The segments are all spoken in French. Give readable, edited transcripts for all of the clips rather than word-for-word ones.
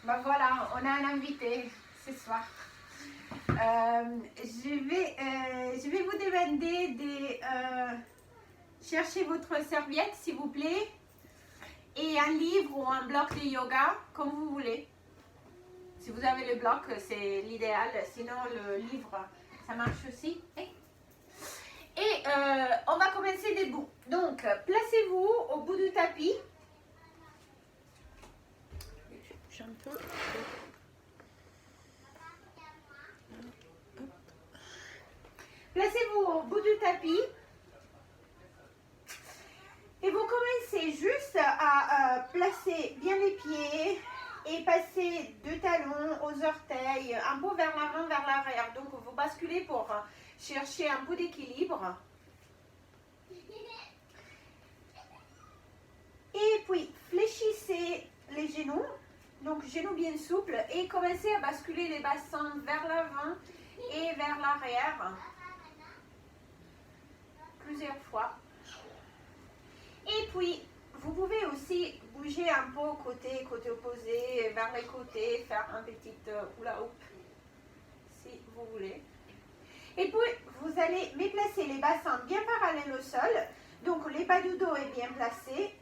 Ben voilà, on a un invité ce soir. Je vais vous demander de chercher votre serviette, s'il vous plaît, et un livre ou un bloc de yoga, comme vous voulez. Si vous avez le bloc, c'est l'idéal. Sinon, le livre, ça marche aussi. Et on va commencer debout. Donc, placez-vous au bout du tapis. Placez-vous au bout du tapis. Et vous commencez juste à placer bien les pieds et passer deux talons aux orteils, un peu vers l'avant, vers l'arrière. Donc, vous basculez pour chercher un peu d'équilibre. Et puis, fléchissez les genoux. Donc, genoux bien souples. Et commencez à basculer les bassins vers l'avant et vers l'arrière. Plusieurs fois. Et puis, vous pouvez aussi bouger un peu côté opposé, vers les côtés, faire un petit hula hoop, si vous voulez. Et puis, vous allez déplacer les bassins bien parallèles au sol. Donc, les bas du dos est bien placé.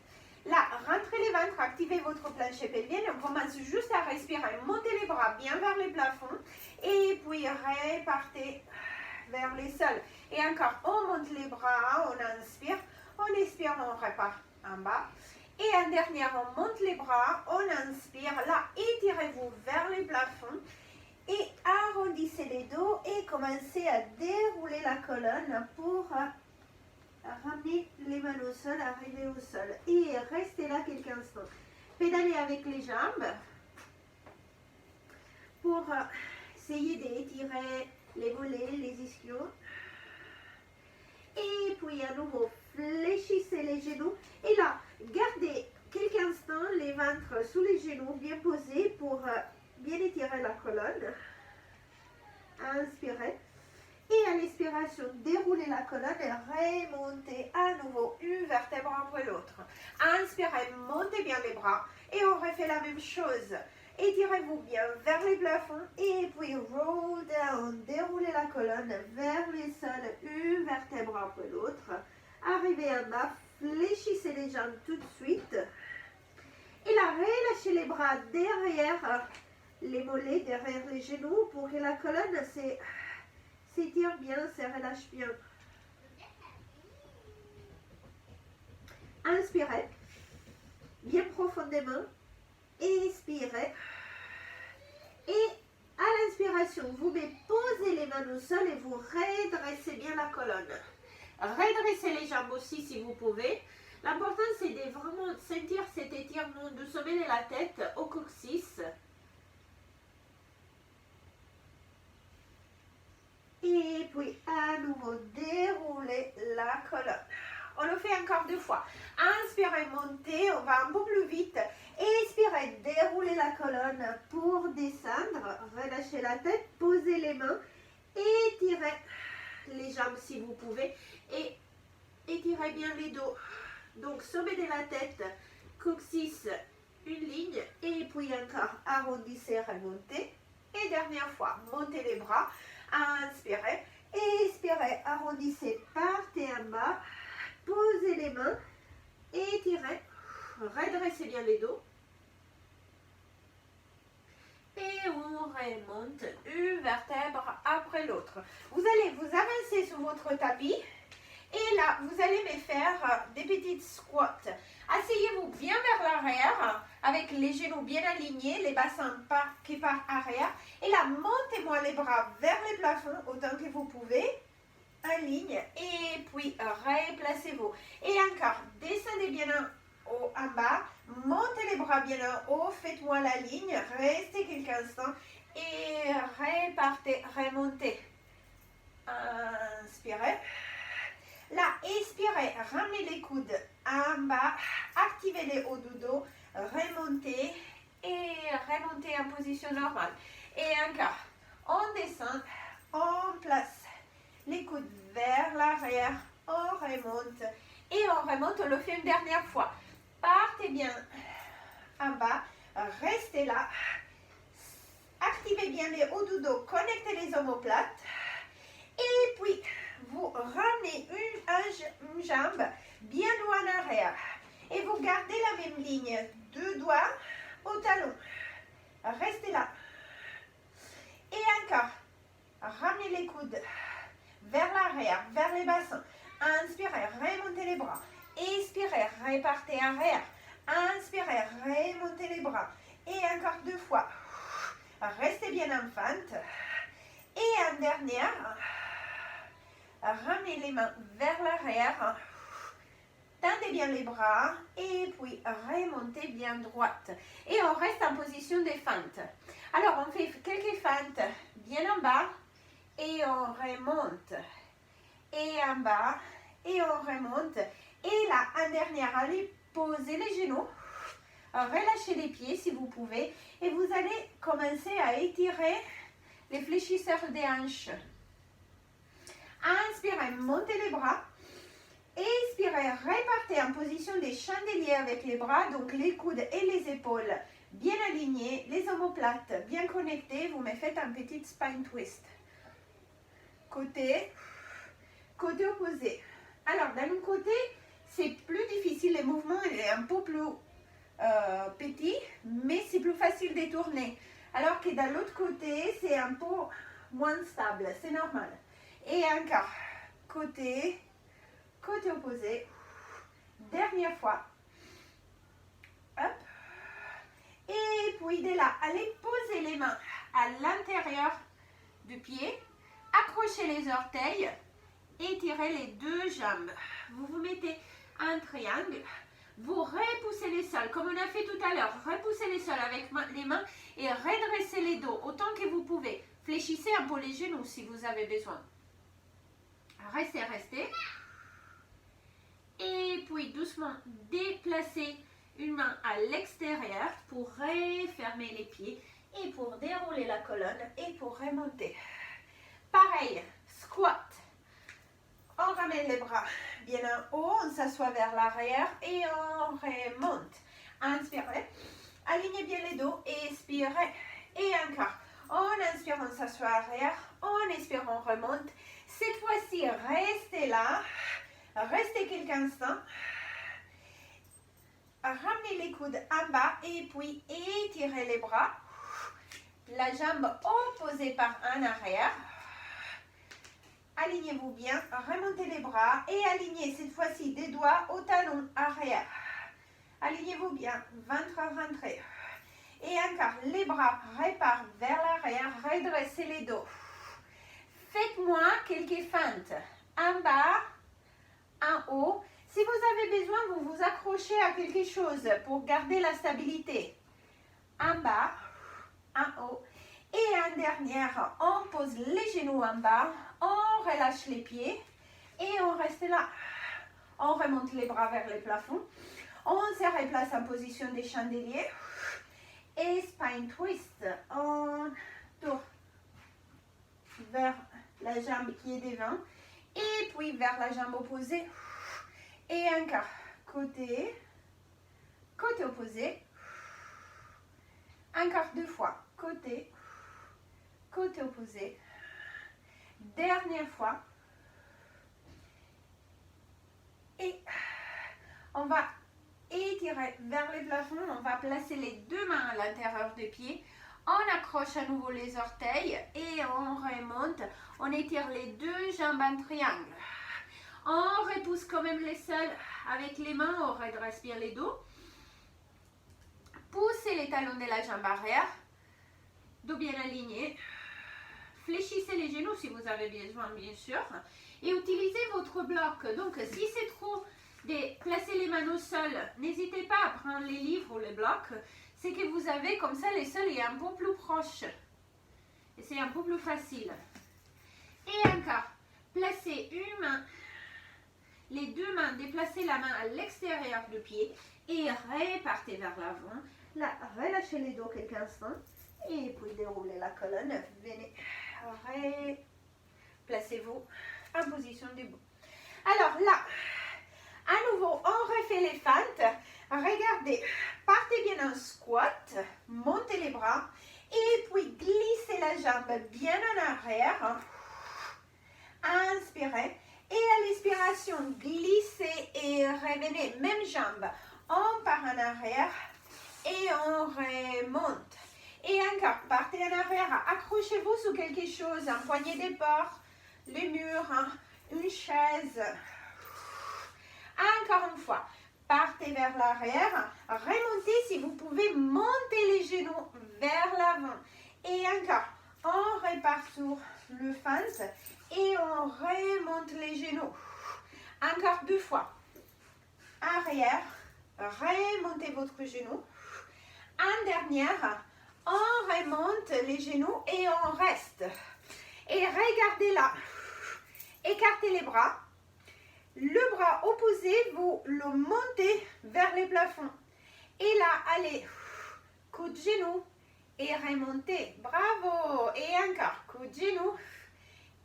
Là, rentrez les ventres, activez votre plancher pelvien. On commence juste à respirer. Montez les bras bien vers les plafonds. Et puis, repartez vers les sols. Et encore, on monte les bras, on inspire. On expire, on repart en bas. Et en dernier, on monte les bras, on inspire. Là, étirez-vous vers les plafonds. Et arrondissez les dos et commencez à dérouler la colonne pour ramener les mains au sol, arriver au sol. Et restez là quelques instants. Pédalez avec les jambes pour essayer d'étirer les mollets, les ischios. Et puis à nouveau, fléchissez les genoux. Et là, gardez quelques instants les ventres sous les genoux bien posés pour bien étirer la colonne. Inspirez. Et à l'expiration, déroulez la colonne et remontez à nouveau une vertèbre après l'autre. Inspirez, montez bien les bras. Et on refait la même chose. Étirez-vous bien vers les plafonds et puis roll down, déroulez la colonne vers les sols, une vertèbre après l'autre. Arrivez en bas, fléchissez les jambes tout de suite. Et là, relâchez les bras derrière les mollets, derrière les genoux pour que la colonne s'étire bien, se relâche bien. Inspirez, bien profondément. Expirez. Et à l'inspiration, vous posez les mains au sol et vous redressez bien la colonne. Redressez les jambes aussi si vous pouvez. L'important c'est de vraiment sentir cet étirement du sommet de la tête au coccyx. Et puis à nouveau dérouler la colonne. On le fait encore deux fois. Inspirez, montez, on va un peu plus vite. Expirez, déroulez la colonne pour descendre. Relâchez la tête, posez les mains. Étirez les jambes si vous pouvez. Et étirez bien les dos. Donc sommet de la tête, coccyx, une ligne. Et puis encore, arrondissez, remontez. Et dernière fois, montez les bras. Inspirez, expirez, arrondissez, partez en bas. Posez les mains, étirez, redressez bien les dos. Et on remonte une vertèbre après l'autre. Vous allez vous avancer sur votre tapis. Et là, vous allez me faire des petites squats. Asseyez-vous bien vers l'arrière, avec les genoux bien alignés, les bassins qui partent arrière. Et là, montez-moi les bras vers les plafonds autant que vous pouvez. En ligne et puis replacez-vous. Et encore, descendez bien en bas, montez les bras bien en haut, faites-moi la ligne, restez quelques instants et repartez, remontez. Inspirez. Là, expirez, ramenez les coudes en bas, activez les hauts du dos, remontez et remontez en position normale. Et encore, on descend, on place les coudes vers l'arrière, on remonte et on le fait une dernière fois. Partez bien en bas, restez là activez bien les hauts du dos, connectez les omoplates. Et puis, vous ramenez une jambe bien loin en arrière. Et vous gardez la même ligne, 2 doigts au talon. Restez là. Et encore, ramenez les coudes vers l'arrière, vers les bassins. Inspirez, remontez les bras. Expirez, repartez arrière. Inspirez, remontez les bras. Et encore 2 fois. Restez bien en fente. Et en dernière, ramenez les mains vers l'arrière. Tendez bien les bras et puis remontez bien droite. Et on reste en position de fente. Alors, on fait quelques fentes bien en bas et on remonte. Et en bas et on remonte. Et là, en dernière, allez poser les genoux. Relâchez les pieds si vous pouvez. Et vous allez commencer à étirer les fléchisseurs des hanches. Inspirez, montez les bras. Expirez, repartez en position des chandeliers avec les bras, donc les coudes et les épaules bien alignés, les omoplates bien connectés. Vous me faites un petit spine twist. Côté opposé. Alors, d'un côté, c'est plus difficile, le mouvement est un peu plus petit, mais c'est plus facile de tourner. Alors que dans l'autre côté, c'est un peu moins stable, c'est normal. Et encore, côté opposé. Dernière fois. Hop. Et puis de là, allez poser les mains à l'intérieur du pied. Accrochez les orteils. Étirez les 2 jambes. Vous vous mettez un triangle. Vous repoussez les sols, comme on a fait tout à l'heure. Repoussez les sols avec les mains et redressez les dos autant que vous pouvez. Fléchissez un peu les genoux si vous avez besoin. Restez. Et puis doucement déplacez une main à l'extérieur pour refermer les pieds et pour dérouler la colonne et pour remonter. Pareil, squat. On ramène les bras bien en haut, on s'assoit vers l'arrière et on remonte. Inspirez, alignez bien les dos, expirez. Et encore, on inspire, on s'assoit arrière, on expire, on remonte. Cette fois-ci, restez là. Restez quelques instants. Ramenez les coudes en bas et puis étirez les bras. La jambe opposée par en arrière. Alignez-vous bien, remontez les bras et alignez cette fois-ci des doigts au talon arrière. Alignez-vous bien, ventre rentré. Et encore, les bras repartent vers l'arrière, redressez les dos. Faites-moi quelques fentes en bas, en haut. Si vous avez besoin, vous vous accrochez à quelque chose pour garder la stabilité. En bas, en haut. Et en dernière, on pose les genoux en bas, on relâche les pieds et on reste là. On remonte les bras vers le plafond. On se replace en position de chandelier. Et spine twist. On tourne vers la jambe qui est devant. Et puis vers la jambe opposée. Et encore. Côté opposé. Encore 2 fois. Côté opposé. Dernière fois. Et on va étirer vers le plafond. On va placer les 2 mains à l'intérieur des pieds. On accroche à nouveau les orteils et on remonte. On étire les 2 jambes en triangle. On repousse quand même les sols avec les mains. On redresse bien les dos. Poussez les talons de la jambe arrière. Dos bien aligné. Fléchissez les genoux si vous avez besoin, bien sûr. Et utilisez votre bloc. Donc, si c'est trop de placer les mains au sol, n'hésitez pas à prendre les livres ou les blocs. C'est que vous avez comme ça, les sols est un peu plus proche. Et c'est un peu plus facile. Et encore, placez une main, les 2 mains, déplacez la main à l'extérieur du pied et repartez vers l'avant. Là, relâchez les dos quelques instants. Et puis déroulez la colonne. Venez. Placez-vous en position debout. Alors là, à nouveau, on refait les fentes. Regardez, partez bien en squat, montez les bras et puis glissez la jambe bien en arrière. Inspirez. Et à l'expiration, glissez et revenez. Même jambe. On part en arrière et on remonte. Et encore, partez en arrière. Accrochez-vous sous quelque chose. Un poignet de porte, le mur, une chaise. Encore une fois. Partez vers l'arrière, remontez si vous pouvez, monter les genoux vers l'avant. Et encore, on repart sur le fente et on remonte les genoux. Encore 2 fois. Arrière, remontez votre genou. En dernière, on remonte les genoux et on reste. Et regardez là. Écartez les bras. Le bras opposé, vous le montez vers le plafond. Et là, allez, coup de genou et remontez. Bravo. Et encore, coup de genou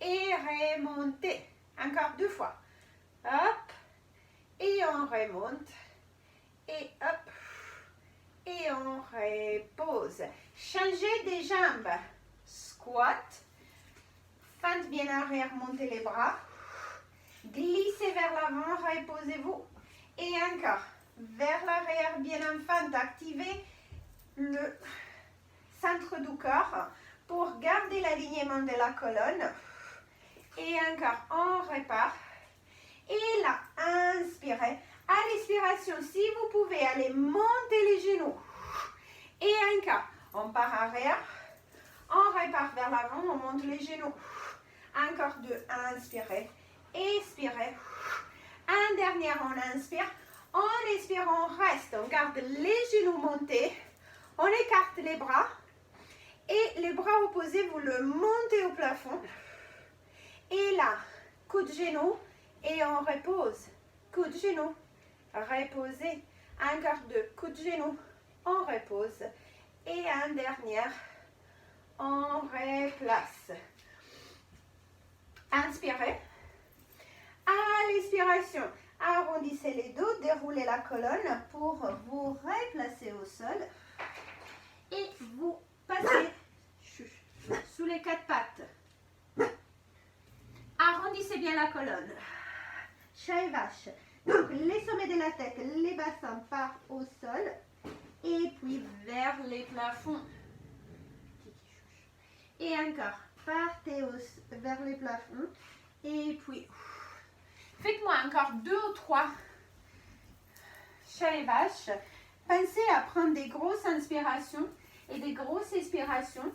et remontez. Encore 2 fois. Hop. Et on remonte. Et hop. Et on repose. Changez des jambes. Squat. Fente bien arrière, montez les bras. Glissez vers l'avant, reposez-vous. Et encore, vers l'arrière, bien en fente, activez le centre du corps pour garder l'alignement de la colonne. Et encore, on repart. Et là, inspirez. À l'expiration, si vous pouvez, allez monter les genoux. Et encore, on part arrière. On repart vers l'avant, on monte les genoux. Encore 2, inspirez. Expirez. En dernier, on inspire. En expirant, on reste. On garde les genoux montés. On écarte les bras. Et les bras opposés, vous le montez au plafond. Et là, coup de genou. Et on repose. Coup de genou. Reposez. Encore 2. Coup de genou. On repose. Et en dernière, on replace. Inspirez. À l'expiration, arrondissez les dos, déroulez la colonne pour vous replacer au sol et vous passez sous les 4 pattes. Arrondissez bien la colonne. Chat et vache. Donc, les sommets de la tête, les bassins partent au sol et puis vers les plafonds. Et encore, partez vers les plafonds et puis... Faites-moi encore 2 ou 3 chats et vaches. Pensez à prendre des grosses inspirations et des grosses expirations.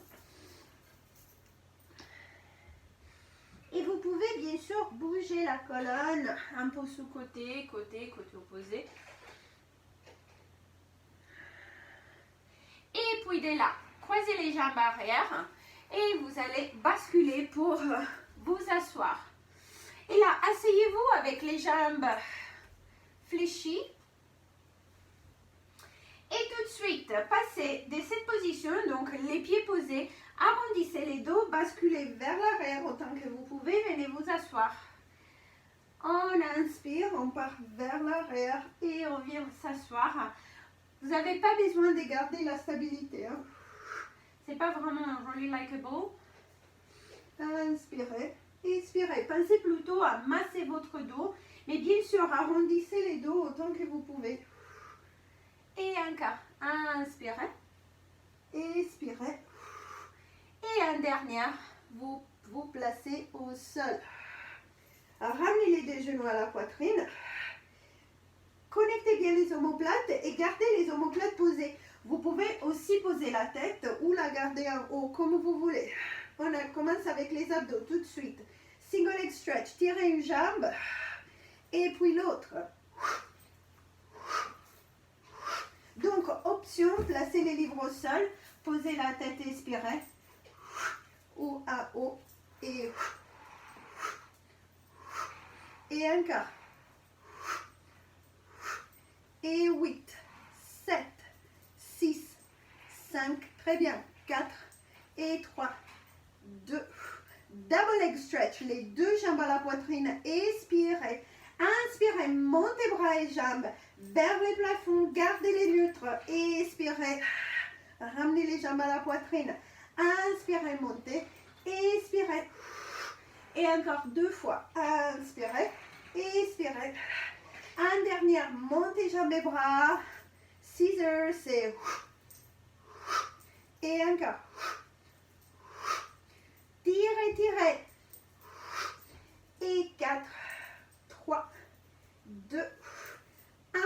Et vous pouvez bien sûr bouger la colonne un peu sous côté, côté opposé. Et puis de là, croisez les jambes arrière et vous allez basculer pour vous asseoir. Et là, asseyez-vous avec les jambes fléchies. Et tout de suite, passez de cette position, donc les pieds posés, arrondissez les dos, basculez vers l'arrière autant que vous pouvez, venez vous asseoir. On inspire, on part vers l'arrière et on vient s'asseoir. Vous n'avez pas besoin de garder la stabilité. Hein. C'est pas vraiment really likeable. Inspirez. Expirez, pensez plutôt à masser votre dos, mais bien sûr, arrondissez les dos autant que vous pouvez. Et encore, inspirez, expirez. Et en dernière, vous vous placez au sol. Ramenez les 2 genoux à la poitrine. Connectez bien les omoplates et gardez les omoplates posées. Vous pouvez aussi poser la tête ou la garder en haut, comme vous voulez. On commence avec les abdos tout de suite. Single leg stretch, tirez une jambe et puis l'autre. Donc, option, placez les livres au sol, posez la tête, expirez. Ou à haut et encore. Et 8, 7, 6, 5, très bien. 4 et 3, 2. Double leg stretch, les 2 jambes à la poitrine, expirez. Inspirez, montez bras et jambes vers les plafonds, gardez les neutres, expirez. Ramenez les jambes à la poitrine. Inspirez, montez. Expirez. Et encore 2 fois. Inspirez. Expirez. Un dernier, montez jambes et bras. Scissors, c'est... Et encore. Tirez, tirez. Et 4, 3, 2, 1.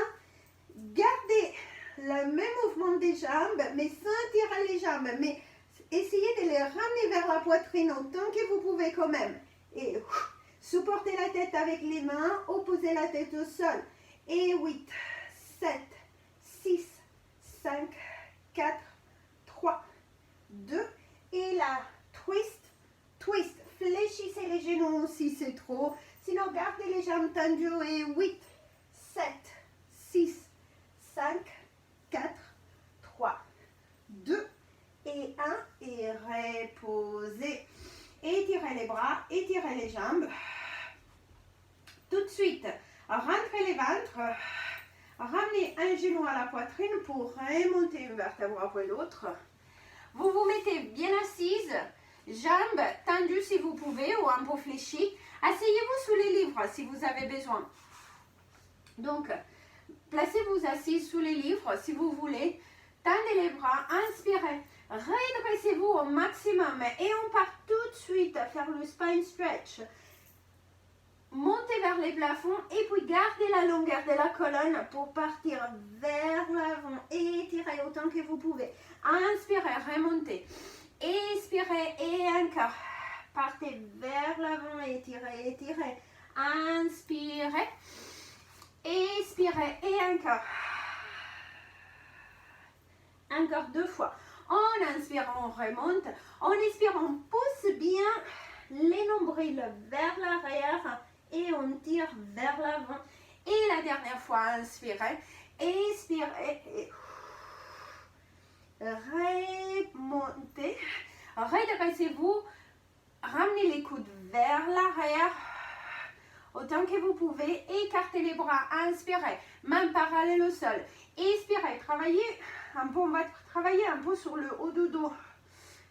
Gardez le même mouvement des jambes, mais sans tirer les jambes. Mais essayez de les ramener vers la poitrine autant que vous pouvez quand même. Et supportez la tête avec les mains, opposez la tête au sol. Et 8, 7, 6, 5, 4, 3, 2. Et là, twist, twist. Fléchissez les genoux si c'est trop. Sinon, gardez les jambes tendues. Et 8, 7, 6, 5, 4, 3, 2 et 1. Et reposez. Étirez les bras, étirez les jambes. Tout de suite, rentrez les ventres. Ramenez un genou à la poitrine pour remonter une vertèbre après l'autre. Vous vous mettez bien assise, jambes tendues si vous pouvez ou un peu fléchies. Asseyez-vous sous les livres si vous avez besoin. Donc, placez-vous assise sous les livres si vous voulez. Tendez les bras, inspirez. Redressez-vous au maximum et on part tout de suite à faire le spine stretch. Montez vers les plafonds et puis gardez la longueur de la colonne pour partir vers l'avant. Étirez autant que vous pouvez. Inspirez, remontez. Expirez et encore. Partez vers l'avant, étirez, étirez. Inspirez. Expirez et encore. Encore 2 fois. On inspire, on remonte. On expire, on pousse bien les nombrils vers l'arrière et on tire vers l'avant. Et la dernière fois, inspirez, expirez et remontez. Redressez-vous, ramenez les coudes vers l'arrière autant que vous pouvez. Écartez les bras, inspirez, main parallèle au sol. Expirez, travaillez un peu, on va travailler un peu sur le haut du dos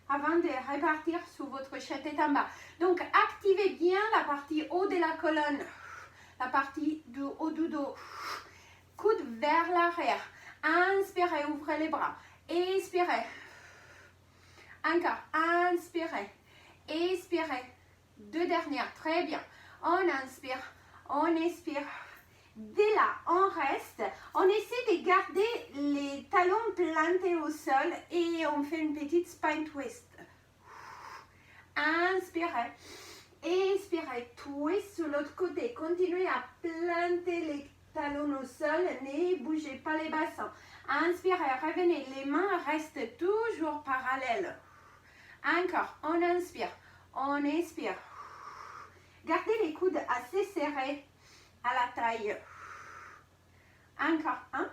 avant de repartir sur votre tête en bas. Donc, activez bien la partie haut de la colonne, la partie du haut du dos. Coude vers l'arrière. Inspirez, ouvrez les bras. Expirez. Encore, inspirez. Expirez. 2 dernières, très bien. On inspire, on expire. Dès là, on reste. On essaie de garder les talons plantés au sol et on fait une petite spine twist. Inspirez. Expirez. Twist sur l'autre côté. Continuez à planter les talons au sol. Ne bougez pas les bassins. Inspirez. Revenez. Les mains restent toujours parallèles. Encore. On inspire. On expire. Gardez les coudes assez serrés à la taille. Encore 1.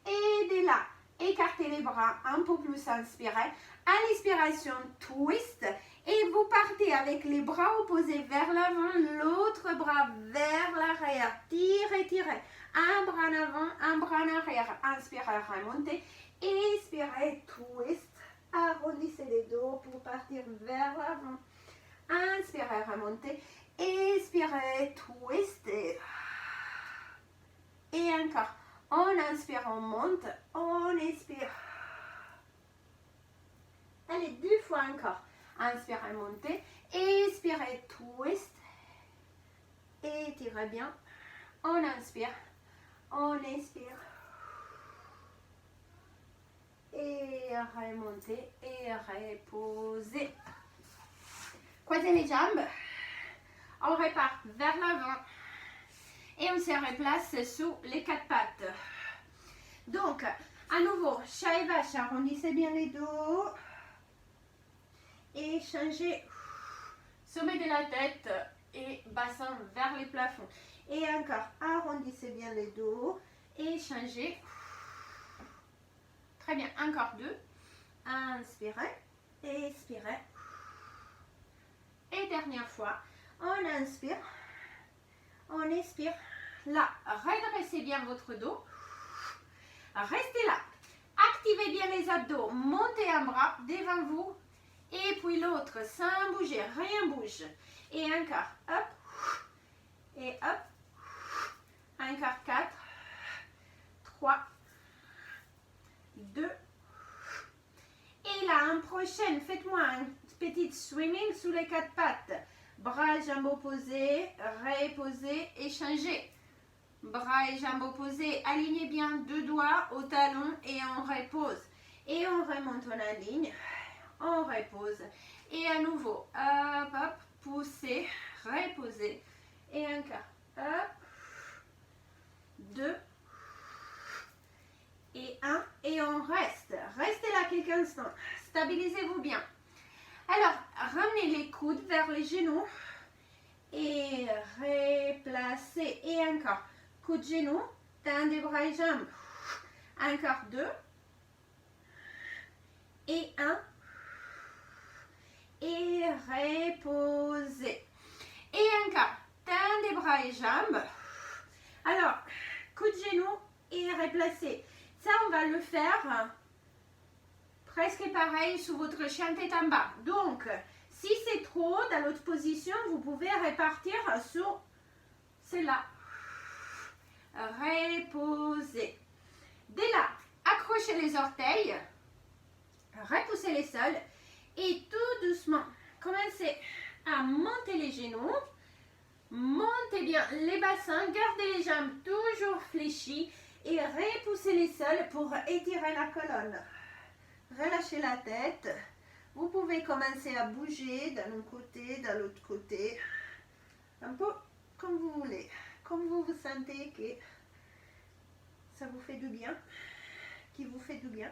Et de là, écartez les bras un peu plus, inspirez. À l'expiration, twist. Et vous partez avec les bras opposés vers l'avant, l'autre bras vers l'arrière. Tirez, tirez. Un bras en avant, un bras en arrière. Inspirez, remontez. Expirez, twist. Arrondissez les dos pour partir vers l'avant. Inspirez, remontez. Expirez, twist. Et encore. On inspire, on monte. On expire. Allez, 2 fois encore. Inspirez, montez. Expirez, twist. Étirez bien. On inspire. On expire. Et remontez. Et reposez. Croisez les jambes. On repart vers l'avant. Et on se replace sous les 4 pattes. Donc, à nouveau, chat et vache, arrondissez bien les dos. Et changez sommet de la tête et bassin vers les plafonds. Et encore, arrondissez bien les dos. Et changez. Très bien, encore 2. Inspirez, expirez. Et dernière fois, on inspire. On expire. Là, redressez bien votre dos. Restez là. Activez bien les abdos, montez un bras devant vous et puis l'autre sans bouger, rien bouge. Et encore, hop, et hop, encore 4, 3, 2. Et là, en prochaine, faites-moi un petit swimming sous les 4 pattes. Bras et jambes opposés, reposez, échangez. Bras et jambes opposés, alignez bien 2 doigts au talon et on repose. Et on remonte en ligne, on repose. Et à nouveau, hop, hop, poussez, reposez. Et encore, hop, 2 et 1. Et on reste. Restez là quelques instants. Stabilisez-vous bien. Alors, ramenez les coudes vers les genoux et replacez. Et encore, coude genou, tendez bras et jambes. Encore 2 et 1. Et reposez. Et encore, tendez bras et jambes. Alors, coude genou et replacez. Ça, on va le faire presque pareil sous votre chien tête en bas. Donc, si c'est trop dans l'autre position, vous pouvez repartir sur celle-là. Reposez. Dès là, accrochez les orteils, repoussez les sols et tout doucement, commencez à monter les genoux. Montez bien les bassins, gardez les jambes toujours fléchies et repoussez les sols pour étirer la colonne. Relâchez la tête. Vous pouvez commencer à bouger d'un côté, de l'autre côté. Un peu comme vous voulez. Comme vous vous sentez que ça vous fait du bien. Qui vous fait du bien.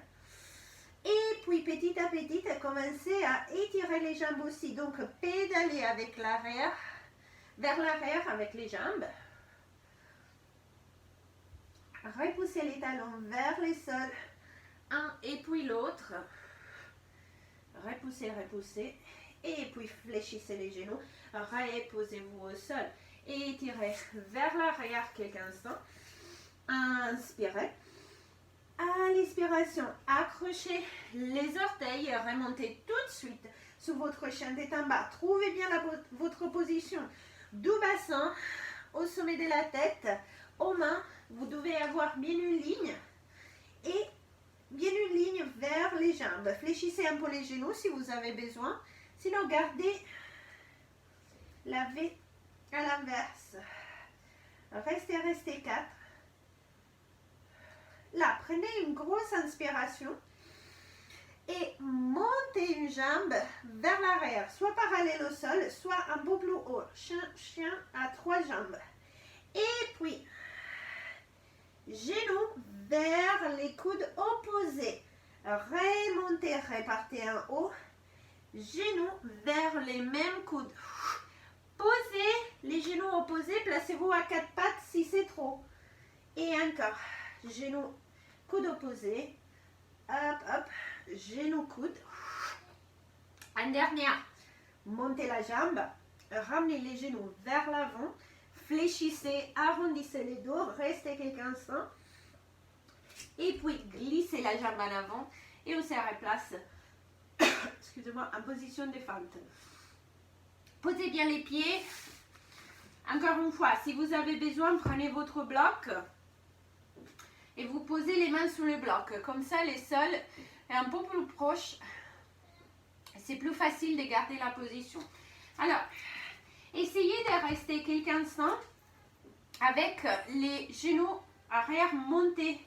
Et puis petit à petit, commencez à étirer les jambes aussi. Donc pédaler avec l'arrière. Vers l'arrière avec les jambes. Repoussez les talons vers les sols. Un et puis l'autre. Repoussez, repoussez. Et puis fléchissez les genoux. Reposez-vous au sol. Et étirez vers l'arrière quelques instants. Inspirez. À l'expiration, accrochez les orteils. Remontez tout de suite sous votre chien tête en bas. Trouvez bien votre position. Doux bassin au sommet de la tête. Aux mains, vous devez avoir bien une ligne. Et bien une ligne vers les jambes. Fléchissez un peu les genoux si vous avez besoin. Sinon, gardez la V à l'inverse. Restez 4. Là, prenez une grosse inspiration et montez une jambe vers l'arrière, soit parallèle au sol, soit un peu plus haut. Chien à 3 jambes. Et puis, genoux vers les coudes opposés. Remontez, repartez en haut. Genoux vers les mêmes coudes. Posez les genoux opposés. Placez-vous à 4 pattes si c'est trop. Et encore. Genoux, coude opposé. Hop, hop. Genoux, coude. En dernière. Montez la jambe. Ramenez les genoux vers l'avant. Fléchissez, arrondissez les dos, restez quelques instants. Et puis, glissez la jambe en avant et on se replace, excusez-moi, en position de fente. Posez bien les pieds. Encore une fois, si vous avez besoin, prenez votre bloc et vous posez les mains sur le bloc. Comme ça, les sols est un peu plus proche. C'est plus facile de garder la position. Alors, essayez de rester quelques instants avec les genoux arrière montés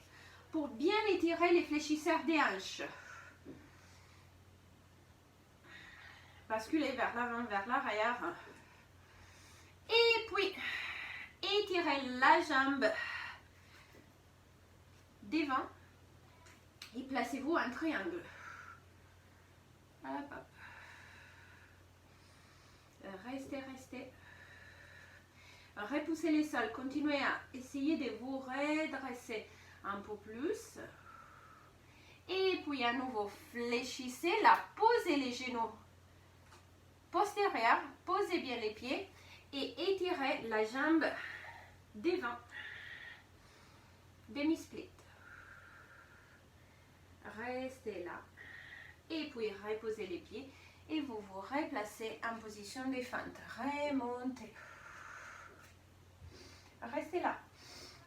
pour bien étirer les fléchisseurs des hanches. Basculez vers l'avant, vers l'arrière. Et puis, étirez la jambe devant et placez-vous en triangle. Hop, hop. Restez, restez. Repoussez les sols. Continuez à essayer de vous redresser un peu plus. Et puis à nouveau, fléchissez. Là, posez les genoux postérieurs. Posez bien les pieds. Et étirez la jambe devant. Demi-split. restez là. Et puis reposez les pieds et vous vous replacez en position de fente. Remontez. Restez là.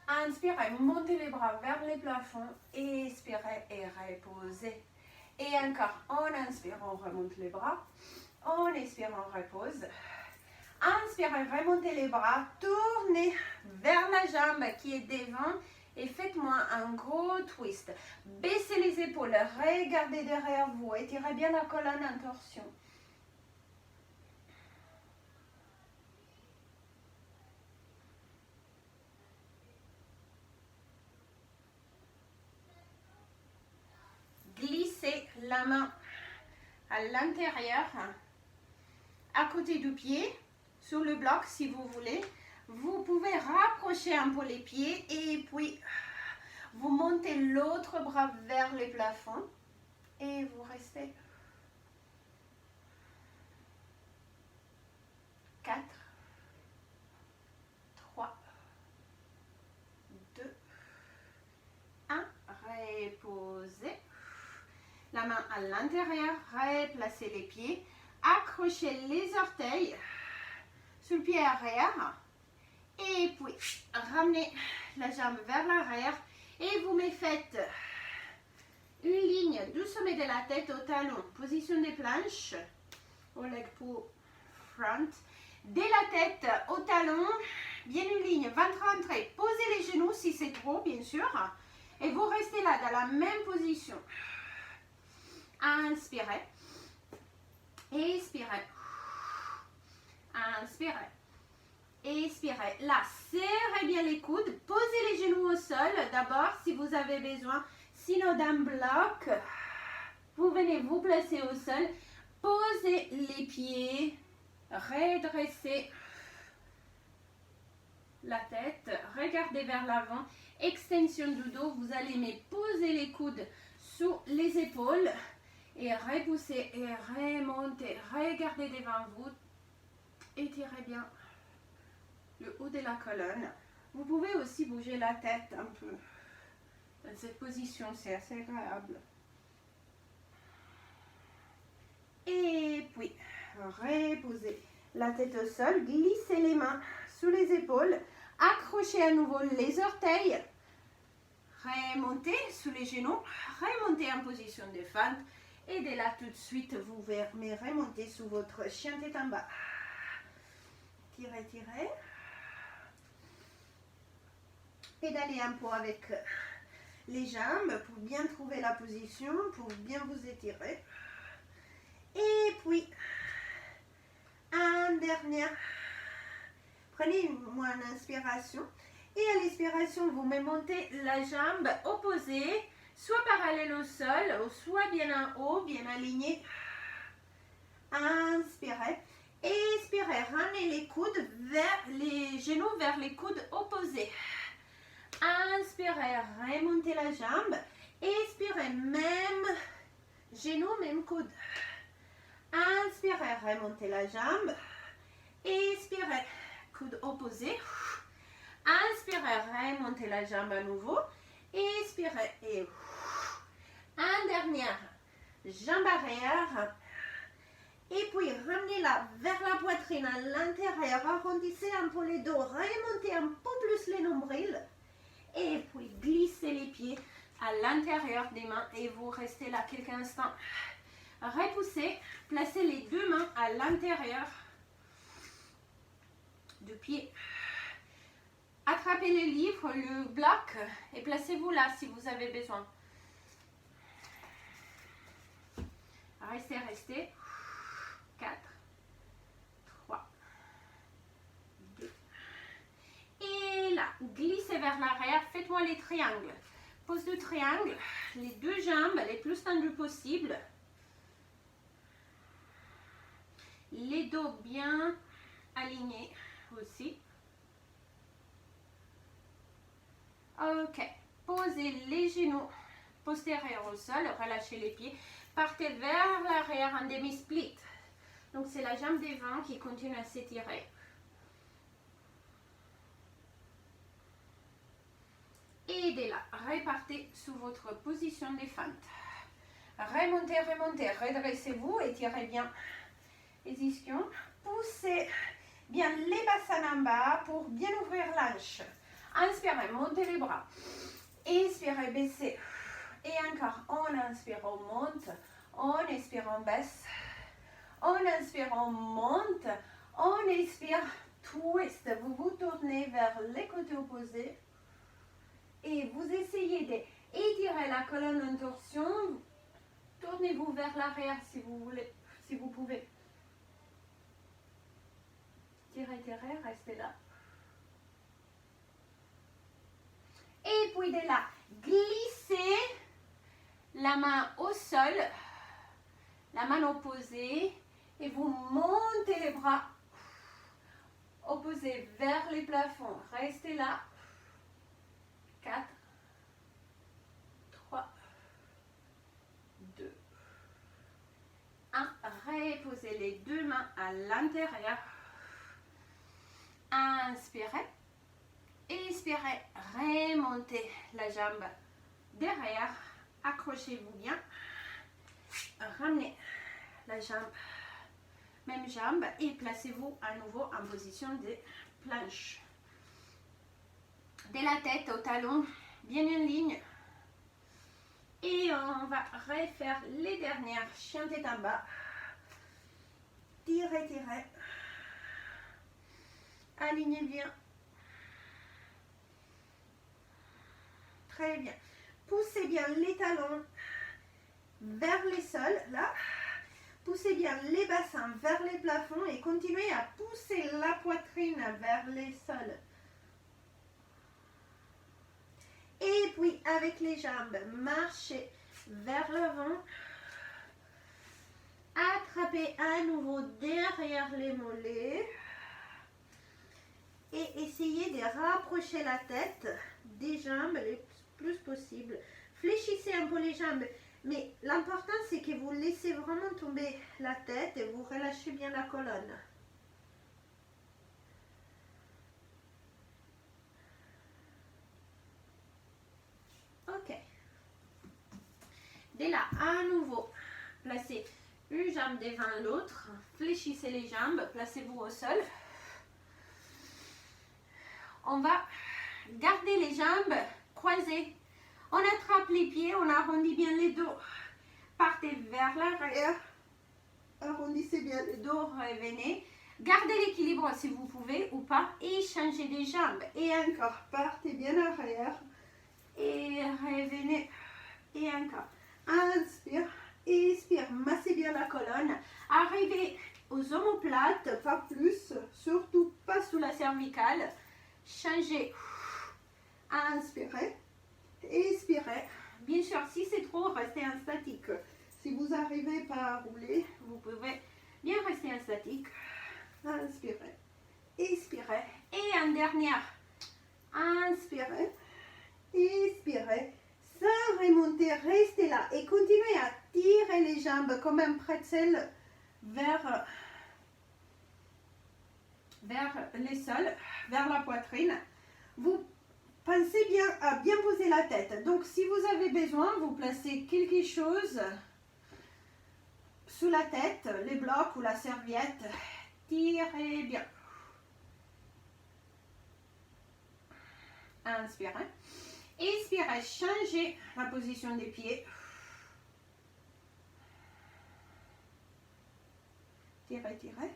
Inspirez, montez les bras vers les plafonds. Expirez et reposez. Et encore, en inspirant, on remonte les bras. En expirant, on repose. Inspirez, remontez les bras. Tournez vers la jambe qui est devant. Et faites-moi un gros twist. Baissez les épaules, regardez derrière vous. Étirez bien la colonne en torsion. Glissez la main à l'intérieur, à côté du pied, sur le bloc si vous voulez. Vous pouvez rapprocher un peu les pieds et puis vous montez l'autre bras vers les plafonds et vous restez. 4, 3, 2, 1. Reposez. La main à l'intérieur, replacez les pieds. Accrochez les orteils sur le pied arrière. Et puis, ramenez la jambe vers l'arrière et vous me faites une ligne du sommet de la tête au talon. Position des planches, au leg pull front. De la tête au talon, bien une ligne, ventre entré. Posez les genoux si c'est trop, bien sûr. Et vous restez là dans la même position. Inspirez. Expirez. Inspirez. Expirez. Là, serrez bien les coudes. Posez les genoux au sol d'abord si vous avez besoin. Sinon, d'un bloc, vous venez vous placer au sol. Posez les pieds. Redressez la tête. Regardez vers l'avant. Extension du dos. Vous allez me poser les coudes sous les épaules. Et repoussez et remontez. Regardez devant vous. Étirez bien le haut de la colonne. Vous pouvez aussi bouger la tête un peu. Dans cette position, c'est assez agréable. Et puis, reposez la tête au sol. Glissez les mains sous les épaules. Accrochez à nouveau les orteils. Remontez sous les genoux. Remontez en position de fente. Et de là, tout de suite, vous me remontez sous votre chien tête en bas. Tirez, tirez. Pédalez un peu avec les jambes pour bien trouver la position, pour bien vous étirer. Et puis, un dernier. Prenez-moi une inspiration. Et à l'expiration, vous me montez la jambe opposée, soit parallèle au sol, ou soit bien en haut, bien aligné. Inspirez. Expirez. Ramenez les coudes vers les genoux vers les coudes opposés. Inspirez, remontez la jambe. Expirez, même genou, même coude. Inspirez, remontez la jambe. Expirez, coude opposé. Inspirez, remontez la jambe à nouveau. Expirez et un dernier, jambe arrière. Et puis ramenez-la vers la poitrine à l'intérieur. Arrondissez un peu les dos. Remontez un peu plus les nombrils. Et puis glissez les pieds à l'intérieur des mains et vous restez là quelques instants. Repoussez, placez les deux mains à l'intérieur du pied. Attrapez le livre, le bloc et placez-vous là si vous avez besoin. Restez, restez. 4, 3, 2. Et là, glissez vers l'arrière, faites-moi les triangles. Pose de triangle, les deux jambes les plus tendues possible. Les dos bien alignés aussi. Ok, posez les genoux postérieurs au sol, relâchez les pieds. Partez vers l'arrière en demi-split. Donc c'est la jambe devant qui continue à s'étirer. Et de là, repartez sous votre position de fente. Remontez, remontez. Redressez-vous, étirez bien les ischions. Poussez bien les bassins en bas pour bien ouvrir l'hanche. Inspirez, montez les bras. Expirez, baissez. Et encore, on inspire, on monte. On expire, on baisse. On inspire, on monte. On expire, twist. Vous vous tournez vers les côtés opposés. Et vous essayez d'étirer la colonne en torsion. Tournez-vous vers l'arrière si vous voulez, si vous pouvez. Tirez, tirez, restez là. Et puis de là, glissez la main au sol, la main opposée, et vous montez les bras opposés vers les plafonds. Restez là. 4, 3, 2, 1. Reposez les deux mains à l'intérieur. Inspirez. Expirez. Remontez la jambe derrière. Accrochez-vous bien. Ramenez la jambe, même jambe, et placez-vous à nouveau en position de planche. De la tête au talon, bien en ligne. Et on va refaire les dernières. Chien tête en bas. Tirez, tirez. Alignez bien. Très bien. Poussez bien les talons vers les sols, là. Poussez bien les bassins vers les plafonds et continuez à pousser la poitrine vers les sols. Et puis, avec les jambes, marchez vers l'avant. Attrapez à nouveau derrière les mollets. Et essayez de rapprocher la tête des jambes le plus possible. Fléchissez un peu les jambes. Mais l'important, c'est que vous laissez vraiment tomber la tête et vous relâchez bien la colonne. Ok. De là, à nouveau, placez une jambe devant l'autre. Fléchissez les jambes, placez-vous au sol. On va garder les jambes croisées. On attrape les pieds, on arrondit bien les dos. Partez vers l'arrière. Arrondissez bien le dos, revenez. Gardez l'équilibre si vous pouvez ou pas. Et changez les jambes. Et encore, partez bien arrière. Et revenez. Et encore. Inspire, expire. Massez bien la colonne. Arrivez aux omoplates, pas plus. Surtout pas sous la cervicale. Changez. Inspirez. Expirez. Bien sûr, si c'est trop, restez en statique. Si vous n'arrivez pas à rouler, vous pouvez bien rester en statique. Inspirez. Expirez. Et en dernière. Inspirez. Expirez. Sans remonter, restez là. Et continuez à tirer les jambes comme un pretzel vers les sols, vers la poitrine. Vous pensez bien à bien poser la tête. Donc, si vous avez besoin, vous placez quelque chose sous la tête, les blocs ou la serviette. Tirez bien. Inspirez. Expirez. Changez la position des pieds. Tirez, tirez.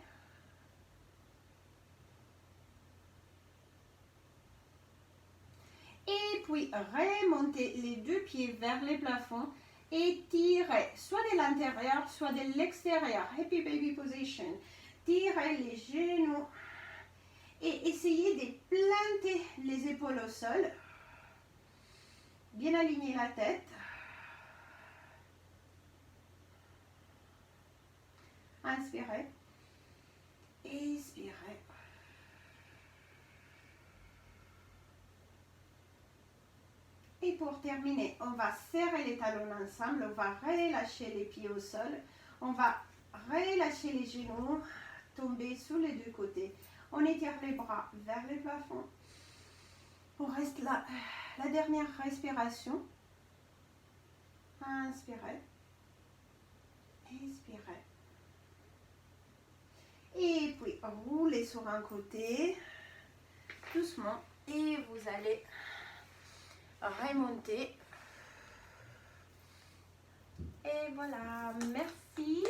Et puis, remontez les deux pieds vers les plafonds et tirez soit de l'intérieur, soit de l'extérieur. Happy Baby Position. Tirez les genoux et essayez de planter les épaules au sol. Bien aligner la tête. Inspirez. Expirez. Et pour terminer, on va serrer les talons ensemble, on va relâcher les pieds au sol, on va relâcher les genoux, tomber sous les deux côtés. On étire les bras vers le plafond. On reste là. La dernière respiration. Inspirez. inspirez. Et puis roulez sur un côté, doucement, et vous allez remonter. Et voilà, merci.